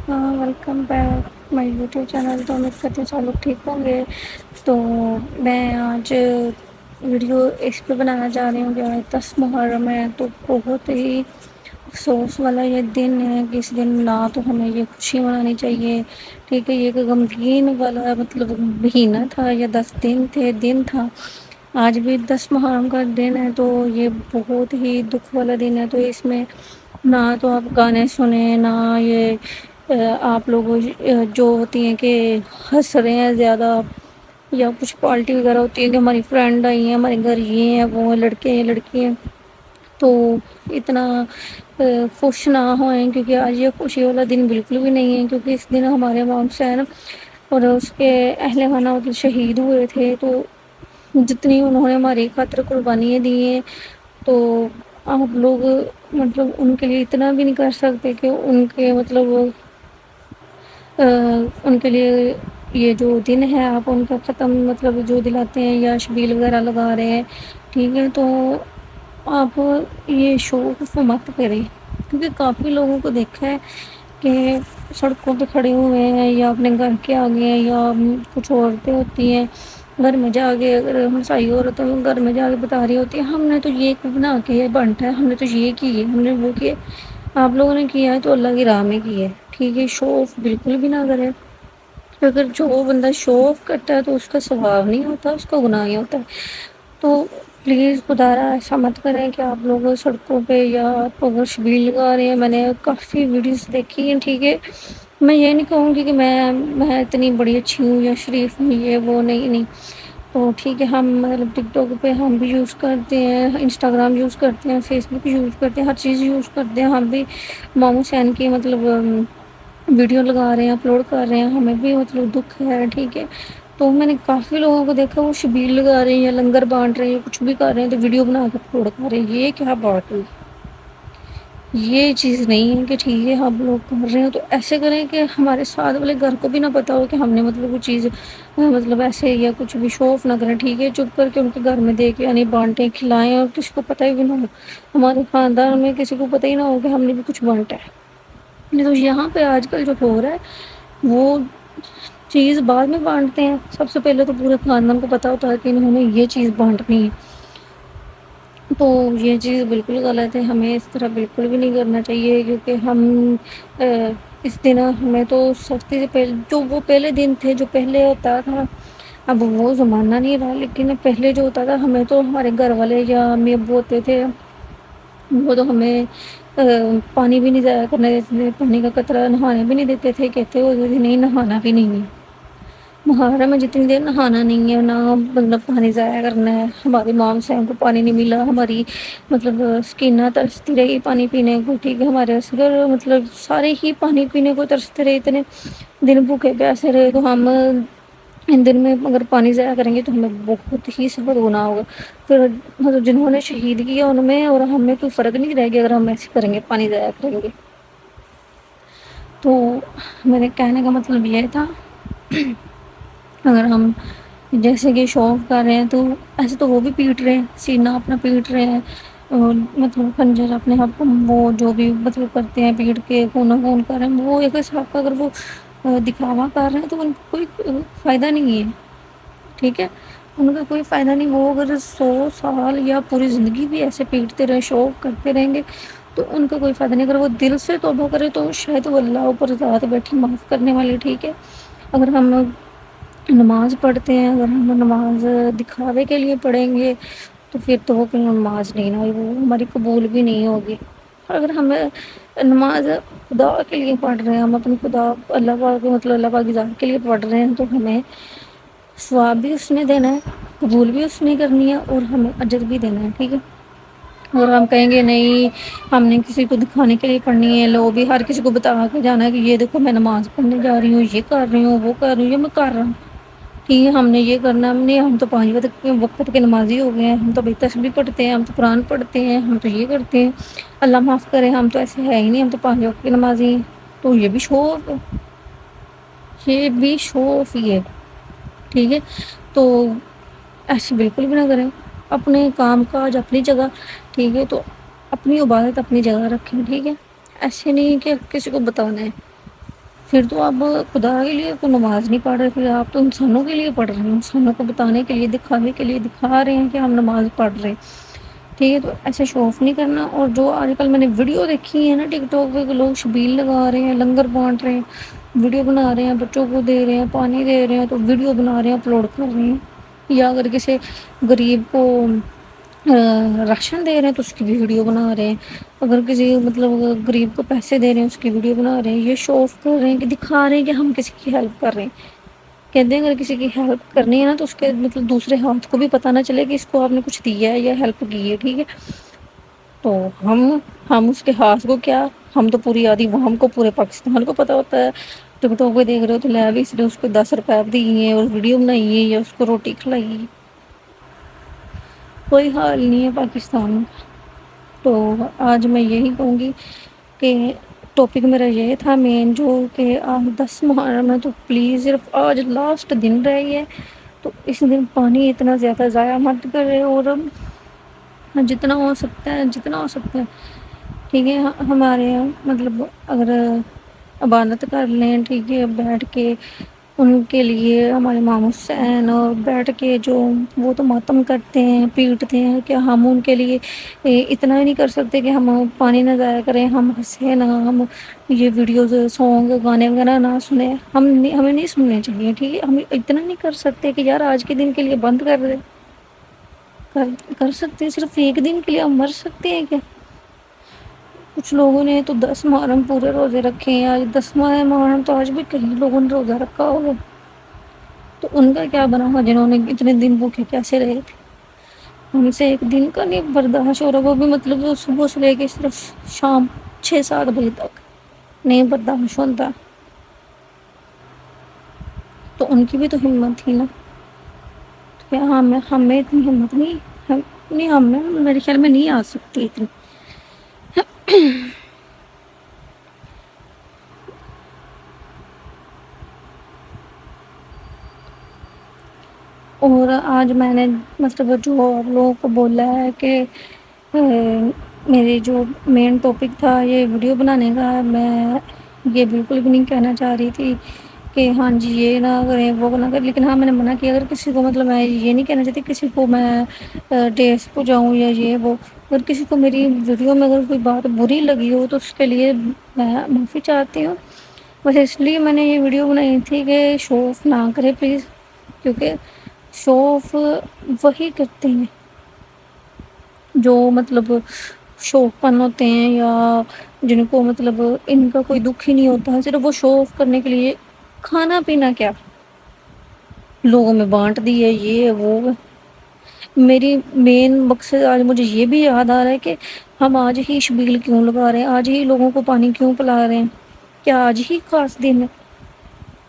Welcome back my YouTube channel. تو امید کرتے ہیں سب لوگ ٹھیک ہوں گے. تو میں آج ویڈیو اس پہ بنانا چاہ رہی ہوں کہ آج 10 محرم ہے. تو بہت ہی افسوس والا یہ دن ہے کہ اس دن نہ تو ہمیں یہ خوشی منانی چاہیے. ٹھیک ہے, یہ کہ غمگین والا مطلب مہینہ تھا یا 10 دن تھا. آج بھی 10 محرم کا دن ہے تو یہ بہت ہی دکھ والا دن ہے. تو اس میں نہ تو آپ گانے سنیں, نہ یہ آپ لوگ جو ہوتی ہیں کہ ہنس رہے ہیں زیادہ, یا کچھ پالٹی وغیرہ ہوتی ہے کہ ہماری فرینڈ آئی ہیں ہمارے گھر, یہ ہیں وہ لڑکے ہیں لڑکی ہیں, تو اتنا خوش نہ ہوئیں کیونکہ آج یہ خوشی والا دن بالکل بھی نہیں ہے. کیونکہ اس دن ہمارے امام حسین اور اس کے اہل خانہ شہید ہوئے تھے. تو جتنی انہوں نے ہماری خاطر قربانیاں دی ہیں تو آپ لوگ مطلب ان کے لیے اتنا بھی نہیں کر سکتے کہ ان کے مطلب ان کے لیے یہ جو دن ہے آپ ان کا ختم مطلب جو دلاتے ہیں یا شبیل وغیرہ لگا رہے ہیں. ٹھیک ہے, تو آپ یہ شوق مت کریں کیونکہ کافی لوگوں کو دیکھا ہے کہ سڑکوں پہ کھڑے ہوئے ہیں یا اپنے گھر کے آگے ہیں, یا کچھ عورتیں ہوتی ہیں گھر میں جا کے, اگر ہمسائی عورت گھر میں جا کے بتا رہی ہوتی ہے ہم نے تو یہ بنا کے بنٹا ہے, ہم نے تو یہ کی ہے, ہم نے وہ کیے. آپ لوگوں نے کیا ہے تو اللہ کی راہ میں کی ہے. ٹھیک ہے, شو آف بالکل بھی نہ کرے. اگر جو بندہ شو آف کرتا ہے تو اس کا ثواب نہیں ہوتا, اس کا گناہ ہی ہوتا ہے. تو پلیز خدارا ایسا مت کریں کہ آپ لوگ سڑکوں پہ یا آپ شبیل لگا رہے ہیں. میں نے کافی ویڈیوز دیکھی ہیں. ٹھیک ہے, میں یہ نہیں کہوں گی کہ میں اتنی بڑی اچھی ہوں یا شریف ہوں, یہ وہ نہیں. تو ٹھیک ہے, ہم مطلب ٹک ٹاک پہ ہم بھی یوز کرتے ہیں, انسٹاگرام یوز کرتے ہیں, فیس بک یوز کرتے ہیں, ہر چیز یوز کرتے ہیں. ہم بھی امام حسین کی مطلب ویڈیو لگا رہے ہیں, اپلوڈ کر رہے ہیں, ہمیں بھی مطلب دکھ ہے. ٹھیک ہے, تو میں نے کافی لوگوں کو دیکھا وہ شبیل لگا رہے ہیں یا لنگر بانٹ رہے ہیں یا کچھ بھی کر رہے ہیں تو ویڈیو بنا کے اپلوڈ کر رہے ہیں. یہ کیا بات ہوئی؟ یہ چیز نہیں ہے کہ ٹھیک ہے ہم لوگ کر رہے ہیں تو ایسے کریں کہ ہمارے ساتھ والے گھر کو بھی نہ پتا ہو کہ ہم نے مطلب وہ چیز مطلب ایسے یا کچھ بھی شو آف نہ کریں. ٹھیک ہے, چپ کر کے ان کے گھر میں دے کے یعنی بانٹیں کھلائیں اور کسی کو پتہ ہی بھی نہ ہو, ہمارے خاندان میں کسی کو پتہ ہی نہ ہو کہ ہم نے بھی کچھ بانٹا ہے. نہیں تو یہاں پہ آج کل جو ہو رہا ہے وہ چیز بعد میں بانٹتے ہیں. سب سے پہلے تو پورے خاندان کو پتا ہوتا ہے کہ انہوں نے یہ چیز بانٹنی ہے. تو یہ چیز بالکل غلط ہے, ہمیں اس طرح بالکل بھی نہیں کرنا چاہیے. کیونکہ ہم اس دن ہمیں تو سختی سے پہلے جو وہ پہلے دن تھے جو پہلے ہوتا تھا, اب وہ زمانہ نہیں رہا. لیکن پہلے جو ہوتا تھا ہمیں تو ہمارے گھر والے یا امی ابو ہوتے تھے وہ تو ہمیں پانی بھی نہیں ضائع کرنے دیتے تھے, پانی کا قطرہ نہانے بھی نہیں دیتے تھے. کہتے ہوتے تھے نہیں نہانا بھی نہیں ہے, محرم میں جتنی دیر نہانا نہیں ہے, نہ مطلب پانی ضائع کرنا ہے. ہماری مام سے ہم کو پانی نہیں ملا, ہماری مطلب اسکن ترستی رہی پانی پینے کو. ٹھیک ہے, ہمارے اصغر مطلب سارے ہی پانی پینے کو ترستے رہے, اتنے دن بھوکے پیاسے رہے. تو ہم ان دن میں اگر پانی ضائع کریں گے تو ہمیں بہت ہی سخت گناہ ہوگا. پھر مطلب جنہوں نے شہید کیا ان میں اور ہمیں کوئی فرق نہیں رہے گا اگر ہم ایسے کریں گے, پانی ضائع کریں گے. تو میرے کہنے کا مطلب یہ تھا اگر ہم جیسے کہ شو آف کر رہے ہیں تو ایسے تو وہ بھی پیٹ رہے ہیں, سینہ اپنا پیٹ رہے ہیں, اور مطلب خنجر اپنے آپ وہ جو بھی مطلب کرتے ہیں پیٹ کے خون خون کر رہے ہیں. وہ ایک حساب کا اگر وہ دکھاوا کر رہے ہیں تو ان کو کوئی فائدہ نہیں ہے. ٹھیک ہے, ان کا کوئی فائدہ نہیں. وہ اگر 100 سال یا پوری زندگی بھی ایسے پیٹتے رہے, شو آف کرتے رہیں گے تو ان کا کوئی فائدہ نہیں. اگر وہ دل سے توبہ کرے تو شاید وہ اللہ اوپر ذات بیٹھی معاف کرنے والی. ٹھیک ہے, اگر ہم نماز پڑھتے ہیں, اگر ہم نماز دکھاوے کے لیے پڑھیں گے تو پھر تو وہ کوئی نماز نہیں نا, وہ ہماری قبول بھی نہیں ہوگی. اور اگر ہمیں نماز خدا کے لیے پڑھ رہے ہیں, ہم اپنی خدا اللہ پاک مطلب اللہ پاک کی ذات کے لیے پڑھ رہے ہیں, تو ہمیں ثواب بھی اس نے دینا ہے, قبول بھی اس نے کرنی ہے, اور ہمیں اجر بھی دینا ہے. ٹھیک ہے, اور ہم کہیں گے نہیں ہم نے کسی کو دکھانے کے لیے پڑھنی ہے, لوگ بھی ہر کسی کو بتا کے جانا ہے کہ یہ دیکھو میں نماز پڑھنے جا رہی ہوں, یہ کر رہی ہوں, وہ کر رہی ہوں, یہ میں کر رہا ہوں. ٹھیک ہے, ہم نے یہ کرنا, ہم تو 5 وقت کے نمازی ہو گئے ہیں, ہم تو بے تسبیح پڑھتے ہیں, ہم تو قرآن پڑھتے ہیں, ہم تو یہ کرتے ہیں. اللہ معاف کرے, ہم تو ایسے ہے ہی نہیں, ہم تو 5 وقت کی نمازی ہیں. تو یہ بھی شو آف ہے, یہ بھی شو آف ہی ہے. ٹھیک ہے, تو ایسے بالکل بھی نہ کریں. اپنے کام کاج اپنی جگہ, ٹھیک ہے, تو اپنی عبادت اپنی جگہ رکھیں. ٹھیک ہے, ایسے نہیں کہ کسی کو بتانا ہے. پھر تو آپ خدا کے لیے تو نماز نہیں پڑھ رہے، پھر آپ تو انسانوں کے لیے پڑھ رہے ہیں، انسانوں کو بتانے کے لیے، دکھانے کے لیے دکھا رہے ہیں کہ ہم نماز پڑھ رہے ہیں، ٹھیک ہے؟ تو ایسے شو آف نہیں کرنا۔ اور جو آج کل میں نے ویڈیو دیکھی ہے نا ٹک ٹاک پہ، لوگ شبیل لگا رہے ہیں، لنگر بانٹ رہے ہیں، ویڈیو بنا رہے ہیں، بچوں کو دے رہے ہیں، پانی دے رہے ہیں، تو ویڈیو بنا رہے ہیں، اپلوڈ کر رہے ہیں، یا اگر کسی غریب کو راشن دے رہے ہیں تو اس کی بھی ویڈیو بنا رہے ہیں، اگر کسی مطلب غریب کو پیسے دے رہے ہیں اس کی ویڈیو بنا رہے ہیں، یہ شو آف کر رہے ہیں کہ دکھا رہے ہیں کہ ہم کسی کی ہیلپ کر رہے ہیں۔ کہتے ہیں اگر کسی کی ہیلپ کرنی ہے نا تو اس کے مطلب دوسرے ہاتھ کو بھی پتہ نہ چلے کہ اس کو آپ نے کچھ دیا ہے یا ہیلپ کی ہے، ٹھیک ہے؟ تو ہم اس کے ہاتھ کو کیا، ہم تو پوری آدھی وہ ہم کو پورے پاکستان کو پتہ ہوتا ہے۔ ٹک ٹاک پہ دیکھ رہے ہو تو لے بھی اس نے اس کو 10 روپے دیے اور ویڈیو بنائی ہے یا اس کو روٹی کھلائی ہے۔ کوئی حال نہیں ہے پاکستان کا۔ تو آج میں یہی کہوں گی کہ ٹاپک میرا یہ تھا مین، جو کہ آج 10 محرم ہے، تو پلیز صرف آج لاسٹ دن رہ ہے تو اس دن پانی اتنا زیادہ ضائع مت کرے، اور جتنا ہو سکتا ہے جتنا ہو سکتا ہے، ٹھیک ہے؟ ہمارے یہاں مطلب اگر عبادت کر لیں، ٹھیک ہے، بیٹھ کے ان کے لیے ہمارے امام حسین، اور بیٹھ کے جو وہ تو ماتم کرتے ہیں پیٹتے ہیں، کہ ہم ان کے لیے اتنا ہی نہیں کر سکتے کہ ہم پانی نہ ضائع کریں، ہم ہنسیں نہ، ہم یہ ویڈیوز سانگ گانے وغیرہ نہ سنیں، ہمیں نہیں سننے چاہیے، ٹھیک ہے؟ ہم اتنا نہیں کر سکتے کہ یار آج کے دن کے لیے بند کر دیں؟ کر سکتے ہیں؟ صرف ایک دن کے لیے ہم مر سکتے ہیں کیا؟ کچھ لوگوں نے تو 10 محرم پورے روزے رکھے ہیں، آج 10واں محرم تو آج بھی کئی لوگوں نے روزہ رکھا ہوگا، تو ان کا کیا بنا ہوا جنہوں نے اتنے دن بھوکے کیسے رہے تھے؟ ان سے ایک دن کا نہیں برداشت ہو رہا، وہ بھی مطلب صبح سے لے کے صرف شام 6-7 بجے تک نہیں برداشت ہوتا، تو ان کی بھی تو ہمت تھی نا؟ تو کیا ہمیں اتنی ہمت نہیں؟ نہیں، ہمیں میرے خیال میں نہیں آ سکتی اتنی۔ اور آج میں نے مطلب جو لوگوں کو بولا ہے کہ میری جو مین ٹاپک تھا یہ ویڈیو بنانے کا، میں یہ بالکل بھی نہیں کہنا چاہ رہی تھی کہ ہاں جی یہ نہ کریں وہ نہ کریں، لیکن ہاں میں نے منع کیا اگر کسی کو مطلب میں یہ نہیں کہنا چاہتی کسی کو میں ٹیس پہ جاؤں یا یہ وہ، اگر کسی کو میری ویڈیو میں اگر کوئی بات بری لگی ہو تو اس کے لیے میں معافی چاہتی ہوں۔ بس اس لیے میں نے یہ ویڈیو بنائی تھی کہ شو آف نہ کرے پلیز، کیونکہ شو آف وہی کرتے ہیں جو مطلب شوق پن ہوتے ہیں، یا جن کو مطلب ان کا کوئی دکھ ہی نہیں ہوتا، صرف وہ شو آف کرنے کے لیے کھانا پینا کیا لوگوں میں بانٹ دی ہے، یہ وہ۔ میری مین مقصد آج مجھے یہ بھی یاد آ رہا ہے کہ ہم آج ہی شبیل کیوں لگا رہے ہیں، آج ہی لوگوں کو پانی کیوں پلا رہے ہیں؟ کیا آج ہی خاص دن ہے؟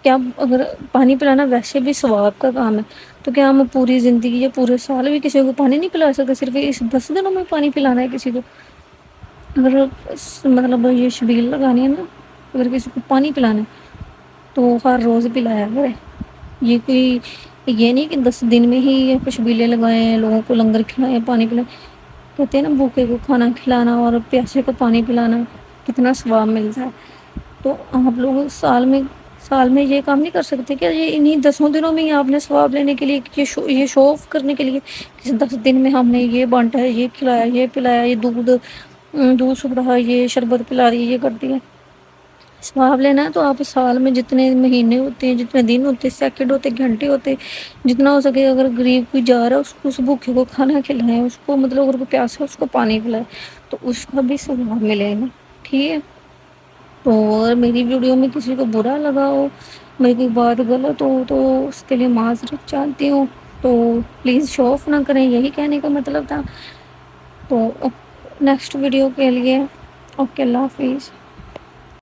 کیا اگر پانی پلانا ویسے بھی ثواب کا کام ہے تو کیا ہم پوری زندگی یا پورے سال بھی کسی کو پانی نہیں پلا سکتے؟ صرف اس 10 دنوں میں پانی پلانا ہے کسی کو؟ اگر مطلب یہ شبیل لگانی ہے نا، اگر کسی کو پانی پلانا ہے تو ہر روز پلایا کرے۔ یہ کوئی یہ نہیں کہ 10 دن میں ہی شبیلیں لگائیں، لوگوں کو لنگر کھلائیں، پانی پلائیں۔ کہتے ہیں نا بھوکے کو کھانا کھلانا اور پیاسے کو پانی پلانا کتنا ثواب ملتا ہے۔ تو آپ لوگ سال میں یہ کام نہیں کر سکتے کہ یہ انہیں 10 دنوں میں ہی آپ نے ثواب لینے کے لیے یہ شو آف کرنے کے لیے کہ 10 دن میں ہم نے یہ بانٹا ہے، یہ کھلایا، یہ پلایا، یہ دودھ سبڑا، یہ شربت پلا دی، یہ کر دیا۔ ثواب لینا ہے تو آپ سال میں جتنے مہینے ہوتے ہیں، جتنے دن ہوتے ہیں، سیکنڈ ہوتے، گھنٹے ہوتے، جتنا ہو سکے اگر غریب کوئی جا رہا ہے اس کو، اس بھوکے کو کھانا کھلائیں، اس کو مطلب اگر کوئی پیاسا ہے اس کو پانی پلائیں، تو اس کا بھی ثواب ملے گا، ٹھیک ہے؟ تو اگر میری ویڈیو میں کسی کو برا لگا ہو، میری کوئی بات غلط ہو، تو اس کے لیے معذرت چاہتی ہوں۔ تو پلیز شو آف نہ کریں، یہی کہنے کا مطلب تھا۔ تو نیکسٹ ویڈیو کے لیے اوکے، اللہ حافظ۔